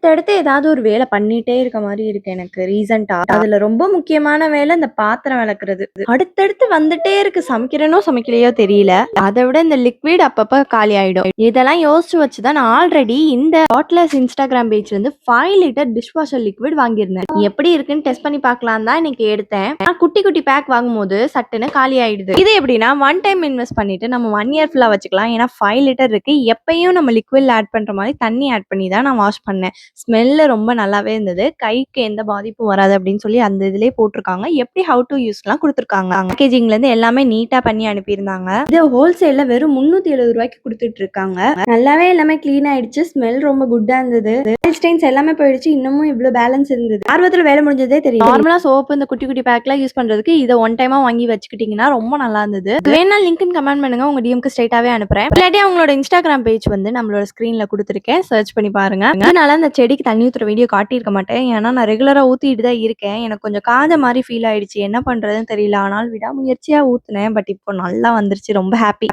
அடுத்தடுத்து ஏதாவது ஒரு வேலை பண்ணிட்டே இருக்க மாரி இருக்கு எனக்கு ரீசென்ட்டா. அதுல ரொம்ப முக்கியமான வேலை இந்த பாத்திரம் வெளக்குறது. அடுத்தடுத்து வந்துட்டே இருக்கு. சமைக்கிறேனோ சமைக்கலையோ தெரியல. அத விட இந்த லிக்விட் அப்பப்ப காலி ஆயிடும். இதெல்லாம் யோசிச்சு வச்சு தான் நான் ஆல்ரெடி இந்த தாட்லெஸ் இன்ஸ்டாகிராம் பேஜ்ல இருந்து 5 லிட்டர் டிஷ் வாஷர் லிக்விட் வாங்கியிருந்தேன். எப்படி இருக்குன்னு டெஸ்ட் பண்ணி பார்க்கலாம் தான் இன்னைக்கு எடுத்தேன். ஆனா குட்டி குட்டி பேக் வாங்கும்போது சட்டுன்னு காலி ஆயிடுது. இது எப்படின்னா ஒன் டைம் இன்வெஸ்ட் பண்ணிட்டு நம்ம 1 இயர் ஃபுல்லா வச்சுக்கலாம். ஏன்னா 5 லிட்டர் இருக்கு. எப்பயும் நம்ம லிக்விட்ல ஆட் பண்ற மாதிரி தண்ணி ஆட் பண்ணி தான் நான் வாஷ் பண்ணேன். ஸ்மெல்லு ரொம்ப நல்லாவே இருந்தது. கைக்கு எந்த பாதிப்பும் வராது அப்படின்னு சொல்லி அந்த இதுலயே போட்டிருக்காங்க. எப்படி ஹவ் டு யூஸ்லாம் கொடுத்துருக்காங்க. பேக்கேஜிங்ல இருந்து எல்லாமே நீட்டா பண்ணி அனுப்பியிருந்தாங்க. இது ஹோல்சேல்ல வெறும் 370 ரூபாய்க்கு கொடுத்துட்டு இருக்காங்க. நல்லாவே எல்லாமே கிளீன் ஆயிடுச்சு. ஸ்மெல் ரொம்ப குட்டா இருந்தது. ஸ்டெயின்ஸ் எல்லாமே போயிடுச்சு. இன்னமும் இவ்வளவு பேலன்ஸ் இருந்தது. ஆர்வத்துல வேலை முடிஞ்சதே தெரியும். நார்மலா சோப்பு இந்த குட்டி குட்டி பேக்லாம் யூஸ் பண்றதுக்கு இதை ஒன் டைமா வாங்கி வச்சுக்கிட்டீங்கன்னா ரொம்ப நல்லா இருந்தது. வேணா லிங்க் கமெண்ட் பண்ணுங்க. உங்க டிஎம்க்கு ஸ்ட்ரைட்டாவே அனுப்புறேன். இல்லாட்டி அவங்களோட இன்ஸ்டாகிராம் பேஜ் வந்து நம்மளோட ஸ்கிரீன்ல கொடுத்துருக்கேன். சர்ச் பண்ணி பாருங்க. அதனால அந்த செடிக்கு தண்ணி ஊத்துற வீடியோ காட்டியிருக்க மாட்டேன். ஏன்னா நான் ரெகுலரா ஊத்திட்டு தான் இருக்கேன். எனக்கு கொஞ்சம் காஞ்ச மாதிரி ஃபீல் ஆயிடுச்சு. என்ன பண்றதுன்னு தெரியல. ஆனால் விடாமுயற்சியா ஊத்துனேன். பட் இப்போ நல்லா வந்துருச்சு. ரொம்ப ஹாப்பி.